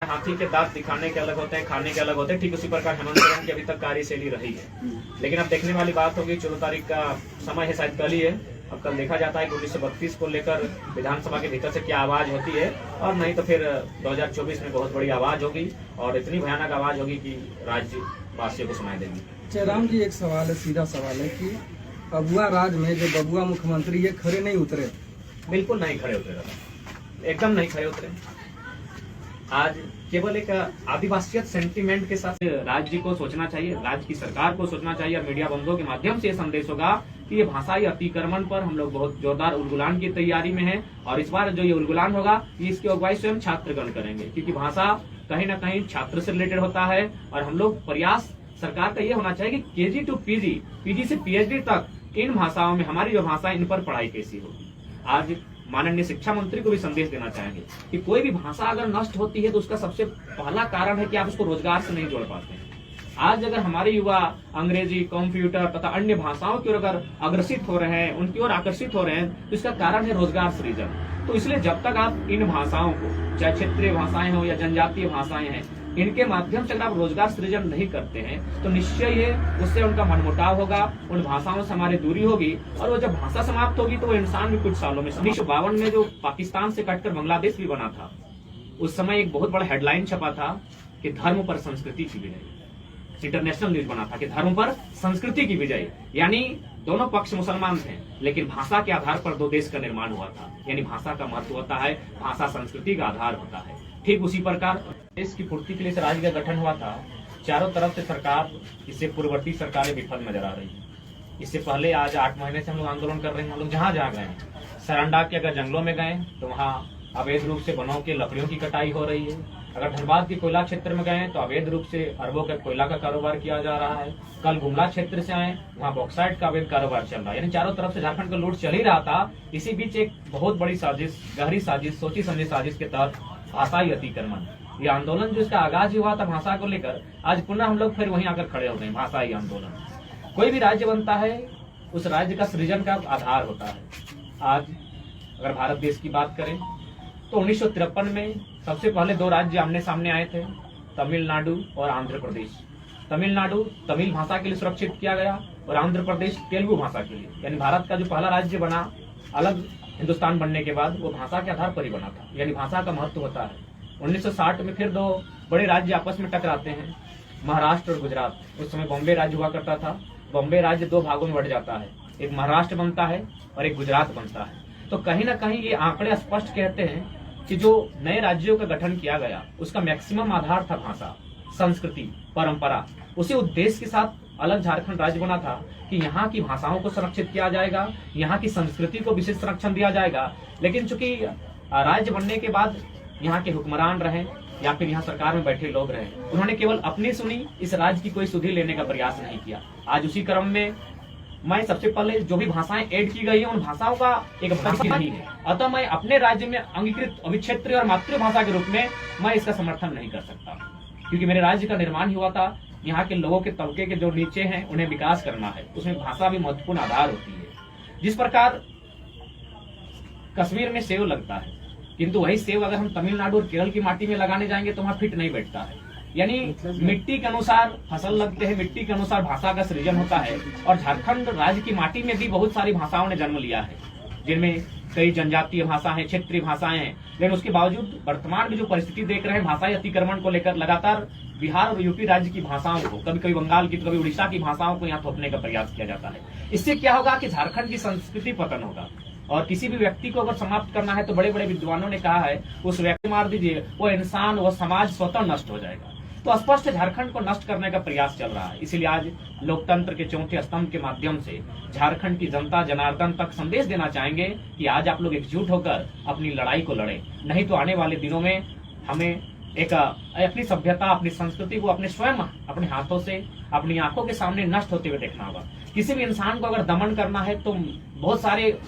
हाथी के दांत दिखाने के अलग होते हैं, खाने के अलग होते हैं, ठीक उसी प्रकार हेमंत सोरेन की अभी तक कार्यशैली रही है। लेकिन अब देखने वाली बात होगी, 14 तारीख का समय है, शायद कल ही है। अब कल देखा जाता है कि 1932 को लेकर विधानसभा के भीतर से क्या आवाज होती है, और नहीं तो फिर 2024 में बहुत बड़ी आवाज होगी और इतनी भयानक आवाज होगी कि राज्यवासियों को सुनाई देगी। जयराम जी, एक सवाल है, सीधा सवाल है कि बबुआ राज में जो बबुआ मुख्यमंत्री ये खड़े नहीं उतरे। बिल्कुल नहीं खड़े उतरे, एकदम नहीं खड़े उतरे। आज केवल एक आदिवासियत सेंटीमेंट के साथ राज्य को सोचना चाहिए, राज्य की सरकार को सोचना चाहिए, और मीडिया बंधुओं के माध्यम से ये संदेश होगा कि ये भाषाई अतिक्रमण पर हम लोग बहुत जोरदार उलगुलान की तैयारी में हैं। और इस बार जो ये उलगुलान होगा, ये इसकी अगुवाई स्वयं छात्रगण करेंगे, क्योंकि भाषा कहीं ना कहीं छात्र से रिलेटेड होता है। और हम लोग प्रयास सरकार का ये होना चाहिए कि KG to PG, PG से PhD तक इन भाषाओं में, हमारी जो भाषा, इन पर पढ़ाई कैसी होगी। आज माननीय शिक्षा मंत्री को भी संदेश देना चाहेंगे कि कोई भी भाषा अगर नष्ट होती है तो उसका सबसे पहला कारण है कि आप उसको रोजगार से नहीं जोड़ पाते हैं। आज अगर हमारे युवा अंग्रेजी, कंप्यूटर तथा अन्य भाषाओं की ओर अगर अग्रसित हो रहे हैं, उनकी ओर आकर्षित हो रहे हैं, तो इसका कारण है रोजगार सृजन। तो इसलिए जब तक आप इन भाषाओं को, चाहे क्षेत्रीय भाषाएं हो या जनजातीय भाषाएं हैं, इनके माध्यम से अगर आप रोजगार सृजन नहीं करते हैं तो निश्चय ही उससे उनका मनमुटाव होगा, उन भाषाओं से हमारी दूरी होगी। और वो जब भाषा समाप्त होगी तो वो इंसान भी कुछ सालों में, 1952 में जो पाकिस्तान से कटकर बांग्लादेश भी बना था, उस समय एक बहुत बड़ा हेडलाइन छपा था कि धर्म पर संस्कृति की विजय। इंटरनेशनल न्यूज बना था कि धर्म पर संस्कृति की विजय, यानी दोनों पक्ष मुसलमान थे, लेकिन भाषा के आधार पर दो देश का निर्माण हुआ था। यानी भाषा का महत्व होता है, भाषा संस्कृति का आधार होता है। ठीक उसी प्रकार देश की पूर्ति के लिए इस राज्य का गठन हुआ था। चारों तरफ से सरकार, इससे पूर्ववर्ती सरकारें विफल नजर आ रही है। इससे पहले आज 8 महीने से हम लोग आंदोलन कर रहे हैं। हम लोग जहाँ जहाँ गए, सरंडा के अगर जंगलों में गए तो वहाँ अवैध रूप से वनों के लकड़ियों की कटाई हो रही है। अगर धनबाद के कोयला क्षेत्र में गए तो अवैध रूप से अरबों का कोयला का कारोबार किया जा रहा है। कल गुमला क्षेत्र से आए, वहाँ बॉक्साइट का अवैध कारोबार चल रहा है। यानी चारों तरफ से झारखंड का लूट चल ही रहा था। इसी बीच एक बहुत बड़ी साजिश, गहरी साजिश, सोची समझी साजिश के तहत भाषाई अतिक्रमण, ये आंदोलन जो इसका आगाज हुआ था भाषा को लेकर, आज पुनः हम लोग फिर वहीं आकर खड़े हो गए। भाषाई आंदोलन, कोई भी राज्य बनता है उस राज्य का सृजन का आधार होता है। आज अगर भारत देश की बात करें तो 1953 में सबसे पहले 2 राज्य आमने सामने आए थे, तमिलनाडु और आंध्र प्रदेश। तमिलनाडु तमिल भाषा के लिए सुरक्षित किया गया और आंध्र प्रदेश तेलुगु भाषा के लिए। यानी भारत का जो पहला राज्य बना अलग हिंदुस्तान बनने के बाद, वो भाषा के आधार पर ही बना था। यानी भाषा का महत्व होता है। 1960 में फिर 2 बड़े राज्य आपस में टकराते हैं, महाराष्ट्र और गुजरात। उस समय बॉम्बे राज्य हुआ करता था। बॉम्बे राज्य 2 भागों में बढ़ जाता है, एक महाराष्ट्र बनता है और एक गुजरात बनता है। तो कहीं ना कहीं ये आंकड़े स्पष्ट कहते हैं कि जो नए राज्यों का गठन किया गया उसका मैक्सिमम आधार था भाषा, संस्कृति, परंपरा। उसी उद्देश्य के साथ अलग झारखंड राज्य बना था कि यहाँ की भाषाओं को संरक्षित किया जाएगा, यहाँ की संस्कृति को विशेष संरक्षण दिया जाएगा। लेकिन चूंकि राज्य बनने के बाद यहाँ के हुक्मरान रहे या फिर यहाँ सरकार में बैठे लोग रहे, उन्होंने केवल अपनी सुनी, इस राज्य की कोई सुधि लेने का प्रयास नहीं किया। आज उसी क्रम में मैं सबसे पहले जो भी भाषाएं ऐड की गई हैं उन भाषाओं का एक भाषा नहीं है, अतः मैं अपने राज्य में अंगीकृत अभिक्षेत्रीय और मातृभाषा के रूप में मैं इसका समर्थन नहीं कर सकता, क्योंकि मेरे राज्य का निर्माण ही हुआ था। यहाँ के लोगों के तबके के जो नीचे हैं उन्हें विकास करना है, उसमें भाषा भी महत्वपूर्ण आधार होती है। जिस प्रकार कश्मीर में सेव लगता है, किंतु वही सेव अगर हम तमिलनाडु और केरल की माटी में लगाने जाएंगे तो वहाँ फिट नहीं बैठता है। यानी मिट्टी के अनुसार फसल लगते हैं, मिट्टी के अनुसार भाषा का सृजन होता है। और झारखंड राज्य की माटी में भी बहुत सारी भाषाओं ने जन्म लिया है, जिनमें कई जनजातीय भाषा है, क्षेत्रीय भाषाएं हैं। लेकिन उसके बावजूद वर्तमान में जो परिस्थिति देख रहे हैं भाषाई अतिक्रमण को लेकर, लगातार बिहार और यूपी राज्य की भाषाओं को, कभी कभी बंगाल की तो कभी उड़ीसा की भाषाओं को यहाँ थोपने का प्रयास किया जाता है। इससे क्या होगा कि झारखंड की संस्कृति पतन होगा। और किसी भी व्यक्ति को अगर समाप्त करना है तो बड़े बड़े विद्वानों ने कहा है उस व्यक्ति मार दीजिए, वो इंसान, वो समाज स्वतः नष्ट हो जाएगा। तो स्पष्ट झारखंड को नष्ट करने का प्रयास चल रहा है। इसीलिए आज लोकतंत्र के चौथे स्तंभ के माध्यम से झारखंड की जनता जनार्दन तक संदेश देना चाहेंगे कि आज आप लोग एकजुट होकर अपनी लड़ाई को लड़ें, नहीं तो आने वाले दिनों में हमें एक अपनी सभ्यता, अपनी संस्कृति को अपने स्वयं अपने हाथों से, अपनी आंखों के सामने नष्ट होते हुए देखना होगा। किसी भी इंसान को अगर दमन करना है तो बहुत सारे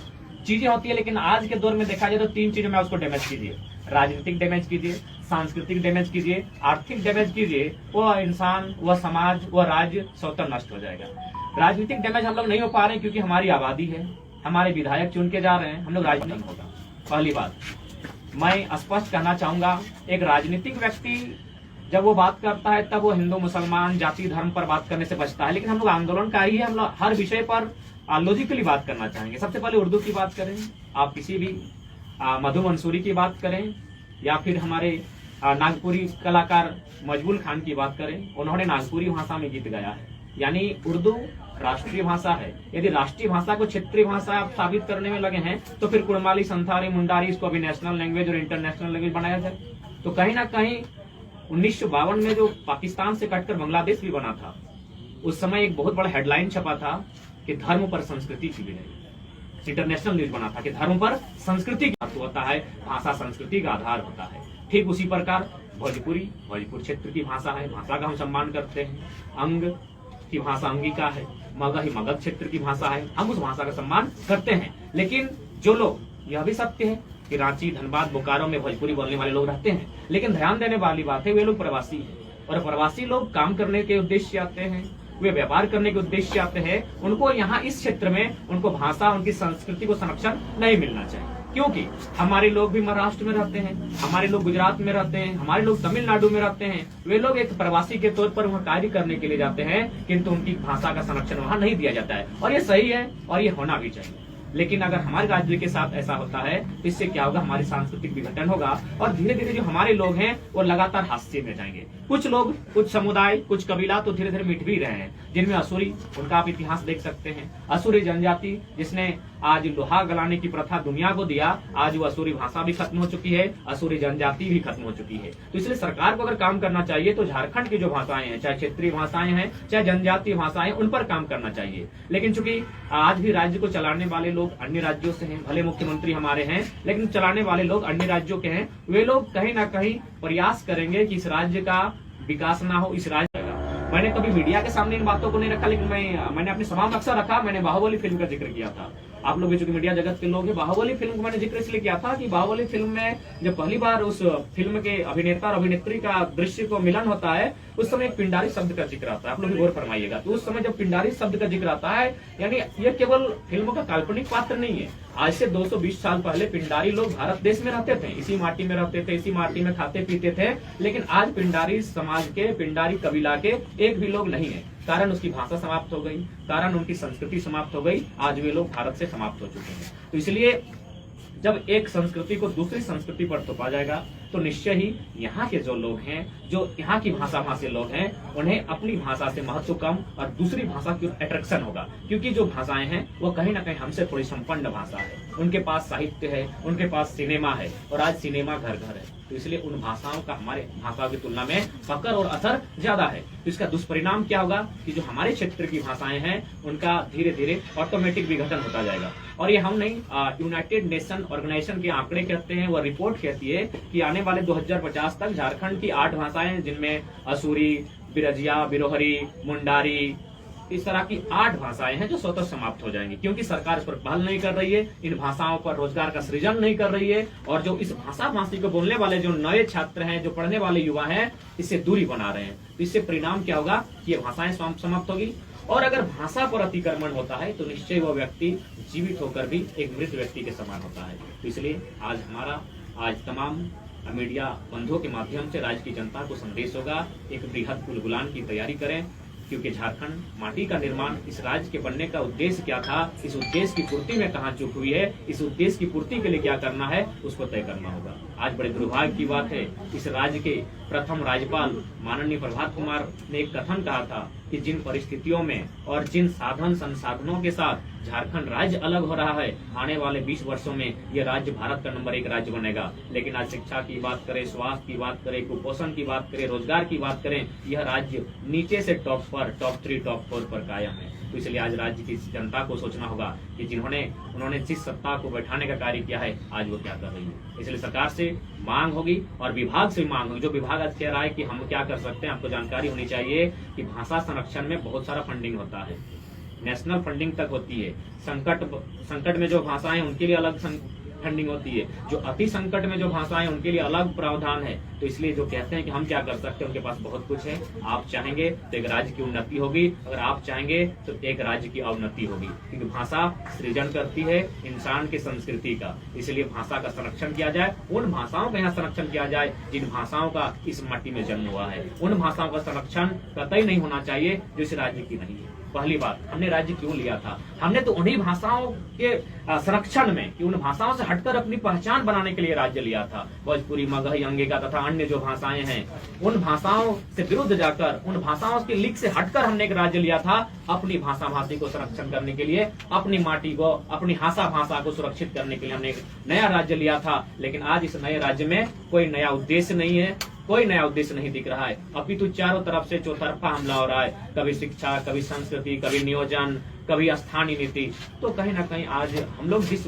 चीजें होती है, लेकिन आज के दौर में देखा जाए तो 3 चीजों में उसको डैमेज कीजिए, राजनीतिक डैमेज कीजिए, सांस्कृतिक डैमेज कीजिए, आर्थिक डैमेज कीजिए, वो इंसान, वह समाज, वह राज्य स्वतः नष्ट हो जाएगा। राजनीतिक डैमेज हम लोग नहीं हो पा रहे क्योंकि हमारी आबादी है, हमारे विधायक चुन के जा रहे हैं, हम लोग राजनीतिक नहीं होगा। पहली बात मैं स्पष्ट कहना चाहूंगा, एक राजनीतिक व्यक्ति जब वो बात करता है तब वो हिंदू मुसलमान जाति धर्म पर बात करने से बचता है, लेकिन हम लोग आंदोलनकारी है, हम लोग हर विषय पर लॉजिकली बात करना चाहेंगे। सबसे पहले उर्दू की बात करें, आप किसी भी मधु मंसूरी की बात करें या फिर हमारे नागपुरी कलाकार मजबूल खान की बात करें, उन्होंने नागपुरी भाषा में गीत गाया है। यानी उर्दू राष्ट्रीय भाषा है। यदि राष्ट्रीय भाषा को क्षेत्रीय भाषा आप साबित करने में लगे हैं तो फिर कुड़माली, संथाली, मुंडारी इसको अभी नेशनल लैंग्वेज और इंटरनेशनल लैंग्वेज बनाया जाए। तो कहीं ना कहीं 1952 में जो पाकिस्तान से कटकर बांग्लादेश भी बना था, उस समय एक बहुत बड़ा हेडलाइन छपा था कि धर्म पर संस्कृति की विजय। इंटरनेशनल न्यूज बना था कि धर्म पर संस्कृति का होता है, भाषा संस्कृति का आधार होता है। ठीक उसी प्रकार भोजपुर क्षेत्र की भाषा है, भाषा का हम सम्मान करते हैं। अंग की भाषा अंगिका है, मगध क्षेत्र की भाषा है, हम उस भाषा का सम्मान करते हैं। लेकिन जो लोग, यह भी सत्य है कि रांची, धनबाद, बोकारो में भोजपुरी बोलने वाले लोग रहते हैं, लेकिन ध्यान देने वाली बात है वे लोग प्रवासी हैं, और प्रवासी लोग काम करने के उद्देश्य आते हैं, वे व्यापार करने के उद्देश्य आते हैं। उनको यहाँ इस क्षेत्र में उनको भाषा, उनकी संस्कृति को संरक्षण नहीं मिलना चाहिए, क्योंकि हमारे लोग भी महाराष्ट्र में रहते हैं, हमारे लोग गुजरात में रहते हैं, हमारे लोग तमिलनाडु में रहते हैं। वे लोग एक प्रवासी के तौर पर वहाँ कार्य करने के लिए जाते हैं, किंतु उनकी भाषा का संरक्षण वहाँ नहीं दिया जाता है, और ये सही है और ये होना भी चाहिए। लेकिन अगर हमारे राज्य के साथ ऐसा होता है तो इससे क्या होगा, हमारी सांस्कृतिक विघटन होगा, और धीरे धीरे जो हमारे लोग हैं वो लगातार हाशिए में जाएंगे। कुछ लोग, कुछ समुदाय, कुछ कबीला तो धीरे धीरे मिट भी रहे हैं, जिनमें असुरी, उनका आप इतिहास देख सकते हैं। असुरी जनजाति जिसने आज लोहा गलाने की प्रथा दुनिया को दिया, आज वो असुरी भाषा भी खत्म हो चुकी है, असुरी जनजाति भी खत्म हो चुकी है। तो इसलिए सरकार को अगर काम करना चाहिए तो झारखंड की जो भाषाएं हैं, चाहे क्षेत्रीय भाषाएं हैं, चाहे जनजातीय भाषाएं, उन पर काम करना चाहिए। लेकिन चूंकि आज भी राज्य को चलाने वाले लोग अन्य राज्यों से हैं, भले मुख्यमंत्री हमारे हैं, लेकिन चलाने वाले लोग अन्य राज्यों के हैं, वे लोग कहीं ना कहीं प्रयास करेंगे कि इस राज्य का विकास ना हो, इस राज्य का। मैंने कभी मीडिया के सामने इन बातों को नहीं रखा, लेकिन मैंने अपनी सभा में अक्सर रखा। मैंने बाहुबली फिल्म का जिक्र किया था, आप लोग भी चूंकि मीडिया जगत के लोग हैं, बाहुबली फिल्म को मैंने जिक्र इसलिए किया था कि बाहुबली फिल्म में जब पहली बार उस फिल्म के अभिनेता और अभिनेत्री का दृश्य को मिलन होता है, उस समय एक पिंडारी शब्द का जिक्र आता है। आप लोग भी गौर फरमाइएगा। तो उस समय जब पिंडारी शब्द का जिक्र आता है, यानी ये केवल फिल्म का काल्पनिक पात्र नहीं है। आज से 220 साल पहले पिंडारी लोग भारत देश में रहते थे, इसी माटी में रहते थे, इसी माटी में खाते पीते थे, लेकिन आज पिंडारी समाज के, पिंडारी कबीला के एक भी लोग नहीं है। कारण उसकी भाषा समाप्त हो गई, कारण उनकी संस्कृति समाप्त हो गई, आज वे लोग भारत से समाप्त हो चुके हैं। तो इसलिए जब एक संस्कृति को दूसरी संस्कृति पर थोपा जाएगा तो निश्चय ही यहाँ के जो लोग हैं, जो यहाँ की भाषा भाषी लोग हैं, उन्हें अपनी भाषा से महत्व कम और दूसरी भाषा की अट्रैक्शन होगा। क्योंकि जो भाषाएं हैं वो कहीं ना कहीं हमसे थोड़ी संपन्न भाषा है, उनके पास साहित्य है, उनके पास सिनेमा है, और आज सिनेमा घर घर है। तो इसलिए उन भाषाओं का हमारे भाषाओं की तुलना में पकड़ और असर ज्यादा है। तो इसका दुष्परिणाम क्या होगा कि जो हमारे क्षेत्र की भाषाएं हैं उनका धीरे धीरे ऑटोमेटिक विघटन होता जाएगा। और ये हम नहीं, यूनाइटेड नेशन ऑर्गेनाइजेशन के आंकड़े कहते हैं, वह रिपोर्ट कहती है कि आने वाले 2050 तक झारखंड की 8 भाषाएं, जिनमें असुरी, बिरजिया, बिरोहरी, मुंडारी, इस तरह की 8 भाषाएं हैं जो स्वतः समाप्त हो जाएंगी, क्योंकि सरकार इस पर पहल नहीं कर रही है, इन भाषाओं पर रोजगार का सृजन नहीं कर रही है, और जो इस भाषा भाषी को बोलने वाले जो नए छात्र हैं, जो पढ़ने वाले युवा हैं, इससे दूरी बना रहे हैं। तो इससे परिणाम क्या होगा कि ये भाषाएं समाप्त होगी। और अगर भाषा पर अतिक्रमण होता है तो निश्चय वह व्यक्ति जीवित होकर भी एक मृत व्यक्ति के समान होता है। तो इसलिए आज तमाम मीडिया बंधुओं के माध्यम से राज्य की जनता को संदेश होगा, एक बृहद उलगुलान की तैयारी करें, क्योंकि झारखंड माटी का निर्माण, इस राज्य के बनने का उद्देश्य क्या था, इस उद्देश्य की पूर्ति में कहाँ चूक हुई है, इस उद्देश्य की पूर्ति के लिए क्या करना है, उसको तय करना होगा। आज बड़े दुर्भाग्य की बात है, इस राज्य के प्रथम राज्यपाल माननीय प्रभात कुमार ने एक कथन कहा था कि जिन परिस्थितियों में और जिन साधन संसाधनों के साथ झारखंड राज्य अलग हो रहा है, आने वाले 20 वर्षों में यह राज्य भारत का नंबर 1 राज्य बनेगा। लेकिन आज शिक्षा की बात करें, स्वास्थ्य की बात करें, कुपोषण की बात करें, रोजगार की बात करें, यह राज्य नीचे से टॉप 3, टॉप 4 पर कायम है। तो इसलिए आज राज्य की जनता को सोचना होगा कि उन्होंने जिस सत्ता को बैठाने का कार्य किया है, आज वो क्या कर रही है। इसलिए सरकार से मांग होगी और विभाग से मांग होगी। जो विभाग आज कह रहा है कि हम क्या कर सकते हैं, आपको जानकारी होनी चाहिए कि भाषा संरक्षण में बहुत सारा फंडिंग होता है, नेशनल फंडिंग तक होती है। संकट में जो भाषाएं उनके लिए अलग फंडिंग होती है। जो अति संकट में जो भाषाएं उनके लिए अलग प्रावधान है। तो इसलिए जो कहते हैं कि हम क्या कर सकते हैं, उनके पास बहुत कुछ है। आप चाहेंगे तो एक राज्य की उन्नति होगी, अगर आप चाहेंगे तो एक राज्य की अवनति होगी, क्योंकि भाषा सृजन करती है इंसान की संस्कृति का। इसलिए भाषा का संरक्षण किया जाए, उन भाषाओं का यहाँ संरक्षण किया जाए जिन भाषाओं का इस मट्टी में जन्म हुआ है। उन भाषाओं का संरक्षण कतई नहीं होना चाहिए जो इस राज्य की नहीं है। पहली बात, हमने राज्य क्यों लिया था? हमने तो उन्हीं भाषाओं के संरक्षण में, कि उन भाषाओं से हटकर अपनी पहचान बनाने के लिए राज्य लिया था। भोजपुरी, मगही, अंगिका तथा अन्य जो भाषाएं हैं, उन भाषाओं से विरुद्ध जाकर, उन भाषाओं के लीक से हटकर हमने एक राज्य लिया था अपनी भाषा भाषी को संरक्षण करने के लिए, अपनी माटी को, अपनी भाषा को सुरक्षित करने के लिए हमने एक नया राज्य लिया था। लेकिन आज इस नए राज्य में कोई नया उद्देश्य नहीं है, कोई नया उद्देश्य नहीं दिख रहा है। अपितु चारों तरफ से चौतरफा हमला हो रहा है, कभी शिक्षा, कभी संस्कृति, कभी नियोजन, कभी स्थानीय नीति। तो कहीं ना कहीं आज हम लोग जिस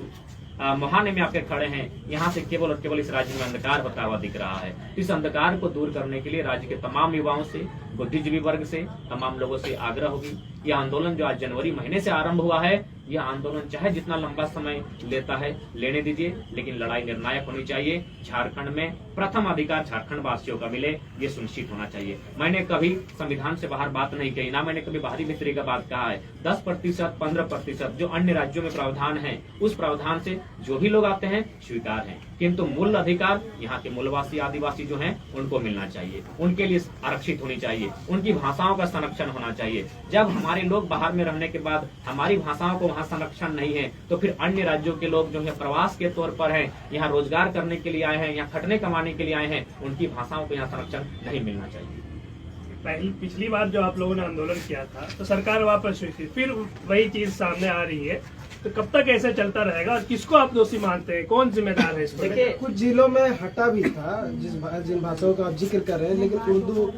मुहाने में आकर खड़े हैं, यहाँ से केवल और केवल इस राज्य में अंधकार बता हुआ दिख रहा है। इस अंधकार को दूर करने के लिए राज्य के तमाम युवाओं से, बुद्धिजीवी वर्ग से, तमाम लोगों से आग्रह होगी। यह आंदोलन जो आज जनवरी महीने से आरंभ हुआ है, यह आंदोलन चाहे जितना लंबा समय लेता है लेने दीजिए, लेकिन लड़ाई निर्णायक होनी चाहिए। झारखंड में प्रथम अधिकार झारखंड वासियों का मिले, ये सुनिश्चित होना चाहिए। मैंने कभी संविधान से बाहर बात नहीं कही, ना मैंने कभी बाहरी मित्री का बात कहा है। 10%, 15% जो अन्य राज्यों में प्रावधान है, उस प्रावधान से जो भी लोग आते हैं स्वीकार है, किंतु मूल अधिकार यहाँ के मूलवासी आदिवासी जो हैं उनको मिलना चाहिए, उनके लिए आरक्षित होनी चाहिए, उनकी भाषाओं का संरक्षण होना चाहिए। जब हमारे लोग बाहर में रहने के बाद हमारी भाषाओं को वहाँ संरक्षण नहीं है, तो फिर अन्य राज्यों के लोग जो है प्रवास के तौर पर हैं, यहाँ रोजगार करने के लिए आए हैं, यहाँ खटने कमाने के लिए आए हैं, उनकी भाषाओं को यहाँ संरक्षण नहीं मिलना चाहिए। पिछली बार जो आप लोगों ने आंदोलन किया था तो सरकार वापस हुई थी, फिर वही चीज सामने आ रही है, तो कब तक ऐसे चलता रहेगा और किसको आप दोषी मानते हैं, कौन जिम्मेदार है इसको? देखिए, कुछ जिलों में हटा भी था जिन भाषाओं का आप जिक्र कर रहे हैं, लेकिन उर्दू,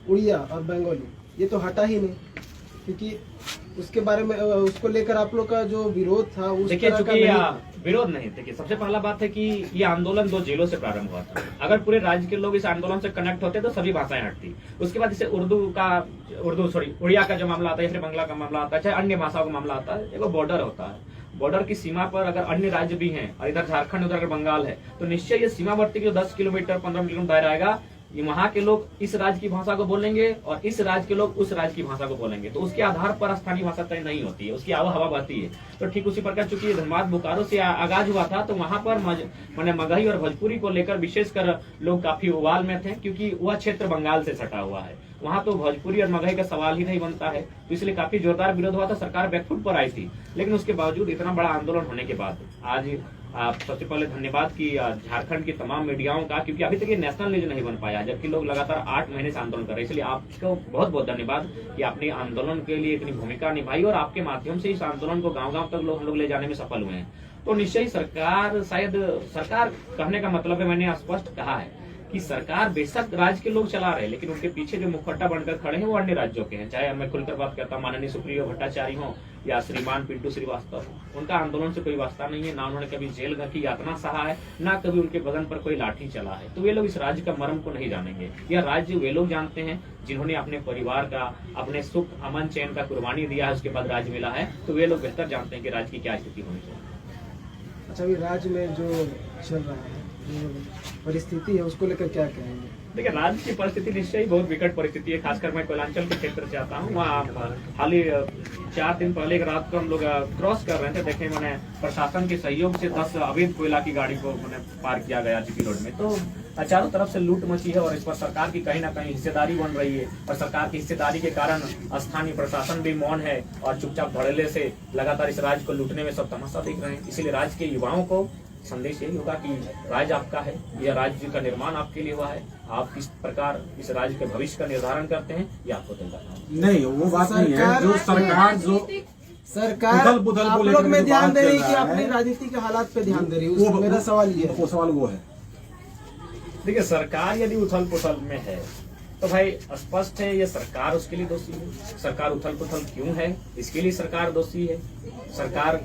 उड़िया और बंगाली ये तो हटा ही नहीं, क्योंकि उसके बारे में, उसको लेकर आप लोग का जो विरोध था उस देखिए, तरह का विरोध नहीं। देखिए, सबसे पहला बात है कि ये आंदोलन 2 जिलों से प्रारंभ हुआ था। अगर पूरे राज्य के लोग इस आंदोलन से कनेक्ट होते तो सभी भाषाएं हटती। उसके बाद इसे उड़िया का जो मामला आता है, फिर बंगला का मामला आता है, चाहे अन्य भाषाओं का मामला आता है, एक बॉर्डर होता है। बॉर्डर की सीमा पर अगर अन्य राज्य भी हैं और इधर झारखंड, उधर अगर बंगाल है, तो निश्चय ये सीमावर्ती जो 10 किलोमीटर 15 किलोमीटर दायरा आएगा, ये वहाँ के लोग इस राज्य की भाषा को बोलेंगे और इस राज्य के लोग उस राज्य की भाषा को बोलेंगे। तो उसके आधार पर स्थानीय भाषा तय नहीं होती है, उसकी हवा बहती है। तो ठीक उसी प्रकार चूंकि धनबाद बोकारो से आगाज हुआ था, तो वहाँ पर मैंने मगही और भोजपुरी को लेकर विशेषकर लोग काफी उबाल में थे, क्योंकि वह क्षेत्र बंगाल से सटा हुआ है, वहाँ तो भोजपुरी और मगही का सवाल ही नहीं बनता है। तो इसलिए काफी जोरदार विरोध हुआ था, सरकार बैकफुट पर आई थी। लेकिन उसके बावजूद इतना बड़ा आंदोलन होने के बाद आज सबसे पहले धन्यवाद कि झारखंड की तमाम मीडियाओं का, क्योंकि अभी तक ये नेशनल न्यूज नहीं बन पाया, जबकि लोग लगातार 8 महीने से आंदोलन कर रहे हैं। इसलिए आपको बहुत बहुत धन्यवाद कि आपने आंदोलन के लिए इतनी भूमिका निभाई और आपके माध्यम से इस आंदोलन को गाँव-गाँव तक हम लोग ले जाने में सफल हुए हैं। तो निश्चय ही सरकार कहने का मतलब है, मैंने स्पष्ट कहा है कि सरकार बेशक राज्य के लोग चला रहे हैं, लेकिन उनके पीछे जो मुखट्टा बनकर खड़े हैं वो अन्य राज्यों के हैं। चाहे मैं खुलकर बात करता हूँ, माननीय सुप्रियो भट्टाचार्य हो या श्रीमान पिंटू श्रीवास्तव हो, उनका आंदोलन से कोई वास्ता नहीं है। ना उन्होंने कभी जेल की यातना सहा है, ना कभी उनके बदन पर कोई लाठी चला है। तो वे लोग इस राज्य का मर्म को नहीं जानेंगे। यह राज्य वे लोग जानते हैं जिन्होंने अपने परिवार का, अपने सुख, अमन, चैन का कुर्बानी दिया है, उसके बाद राज्य मिला है। तो वे लोग बेहतर जानते हैं कि राज्य की क्या स्थिति होनी चाहिए। अच्छा, अभी राज्य में जो चल रहा है, जो परिस्थिति है, उसको लेकर क्या कहेंगे? देखिए, राज्य की परिस्थिति निश्चय ही बहुत विकट परिस्थिति है। खासकर मैं कोयलांचल के क्षेत्र से आता हूँ। वहाँ हाल ही 4 दिन पहले एक रात को हम लोग क्रॉस कर रहे थे, देखे मैंने प्रशासन के सहयोग से 10 अवैध कोयला की गाड़ी को मैंने पार किया गया जीपी रोड में। तो चारों तरफ से लूट मची है और इस पर सरकार की कहीं ना कहीं हिस्सेदारी बन रही है। और सरकार की हिस्सेदारी के कारण स्थानीय प्रशासन भी मौन है और चुपचाप धड़ल्ले से लगातार इस राज्य को लूटने में सब तमाशा देख रहे हैं। इसलिए राज्य के युवाओं को संदेश यही होगा कि राज्य आपका है, यह राज्य का निर्माण आपके लिए हुआ है। आप किस प्रकार इस राज्य के भविष्य का निर्धारण करते हैं, ये आपको तय करना है। नहीं, वो बात नहीं है। जो सरकार बुधल आप लोग में ध्यान दे रही है कि अपनी राजनीति के हालात पे ध्यान दे रही है, मेरा सवाल ये है। वो सवाल वो है, देखिए, सरकार यदि उथल पुथल में है तो भाई स्पष्ट है ये सरकार उसके लिए दोषी है। सरकार उथल पुथल क्यों है, इसके लिए सरकार दोषी है। सरकार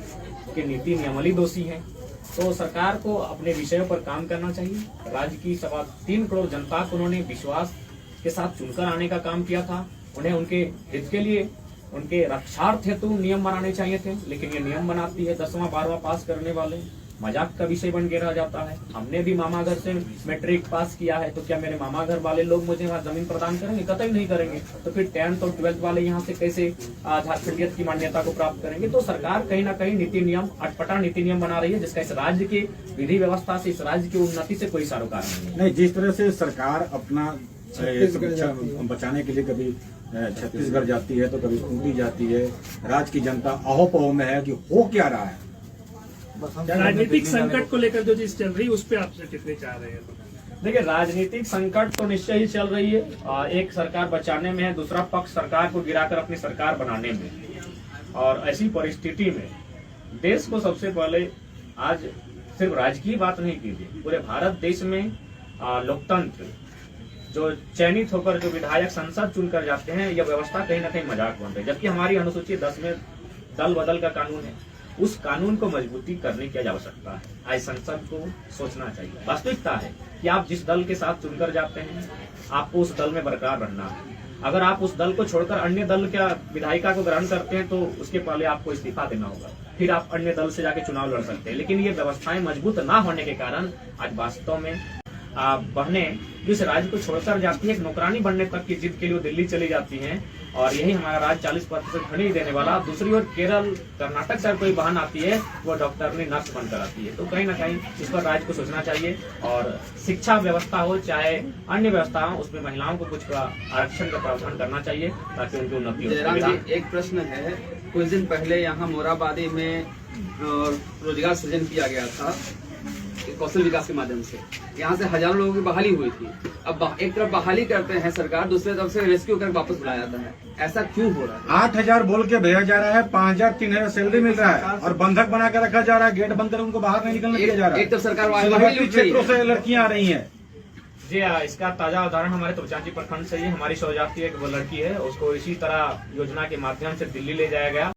की नीति नियमावली दोषी है। तो सरकार को अपने विषयों पर काम करना चाहिए। राज्य की 3.25 करोड़ जनता को उन्होंने विश्वास के साथ चुनकर आने का काम किया था। उन्हें उनके हित के लिए, उनके रक्षार्थ हेतु नियम बनाने चाहिए थे, लेकिन ये नियम बनाती है 10वां 12वां पास करने वाले मजाक का विषय बन के रह जाता है। हमने भी मामा घर से मैट्रिक पास किया है, तो क्या मेरे मामा घर वाले लोग मुझे वहाँ जमीन प्रदान करेंगे? कतई नहीं करेंगे। तो फिर 10th और 12th वाले यहाँ से कैसे झारखंडियत की मान्यता को प्राप्त करेंगे? तो सरकार कहीं ना कहीं नीति नियम, अटपटा नीति नियम बना रही है, जिसका इस राज्य की विधि व्यवस्था से, इस राज्य की उन्नति से कोई सरोकार नहीं है। नहीं, जिस तरह से सरकार अपना बचाने के लिए कभी छत्तीसगढ़ जाती है तो कभी खूंटी जाती है, राज्य की जनता अहोपहो में है कि हो क्या रहा है। राजनीतिक संकट को लेकर जो चीज चल रही है उस पर आपसे टिप्पणी चाह रहे हैं? देखिए, राजनीतिक संकट तो निश्चय ही चल रही है। एक सरकार बचाने में है, दूसरा पक्ष सरकार को गिराकर अपनी सरकार बनाने में। और ऐसी परिस्थिति में देश को सबसे पहले आज सिर्फ राजकीय बात नहीं कीजिए, पूरे भारत देश में लोकतंत्र, जो चयनित होकर जो विधायक संसद चुनकर जाते हैं, यह व्यवस्था कहीं ना कहीं मजाक बन रही है। जबकि हमारी अनुसूची 10 में दल बदल का कानून है, उस कानून को मजबूती करने की आवश्यकता है। आज संसद को सोचना चाहिए। वास्तविकता है कि आप जिस दल के साथ चुनकर जाते हैं, आपको उस दल में बरकरार रहना है। अगर आप उस दल को छोड़कर अन्य दल का विधायिका को ग्रहण करते हैं, तो उसके पहले आपको इस्तीफा देना होगा, फिर आप अन्य दल से जाके चुनाव लड़ सकते हैं। लेकिन ये व्यवस्थाएं मजबूत ना होने के कारण आज वास्तव में बहनें जिस राज्य को छोड़कर जाती है, एक नौकरानी बनने तक की जिद के लिए वो दिल्ली चली जाती हैं। और यही हमारा राज्य 40% खड़ी देने वाला। दूसरी ओर केरल, कर्नाटक से कोई बहन आती है, वो डॉक्टरनी, नर्स बनकर आती है। तो कहीं ना कहीं इस पर राज्य को सोचना चाहिए। और शिक्षा व्यवस्था हो चाहे अन्य व्यवस्था हो, उसमें महिलाओं को कुछ आरक्षण का प्रावधान करना चाहिए ताकि उनकी उन्नति हो। जयराम जी, एक प्रश्न है। कुछ दिन पहले यहाँ मोराबादी में रोजगार सृजन किया गया था कौशल विकास के माध्यम से। यहाँ से हजारों लोगों की बहाली हुई थी। अब एक तरफ बहाली करते हैं सरकार, दूसरी तरफ से रेस्क्यू कर वापस बुलाया जाता है। ऐसा क्यों हो रहा है? 8,000 बोल के भेजा जा रहा है, 5,000 3,000 सैलरी मिल रहा है और बंधक बना के रखा जा रहा है। गेट बंद कर उनको बाहर नहीं निकलने दिया जा रहा है। एक तरफ सरकार सीमावर्ती क्षेत्रों से लड़कियां आ रही हैं। जी हाँ, इसका ताजा उदाहरण हमारे तुर्चांची प्रखंड से ही हमारी शौजाती एक वो लड़की है, उसको इसी तरह योजना के माध्यम से दिल्ली ले जाया गया।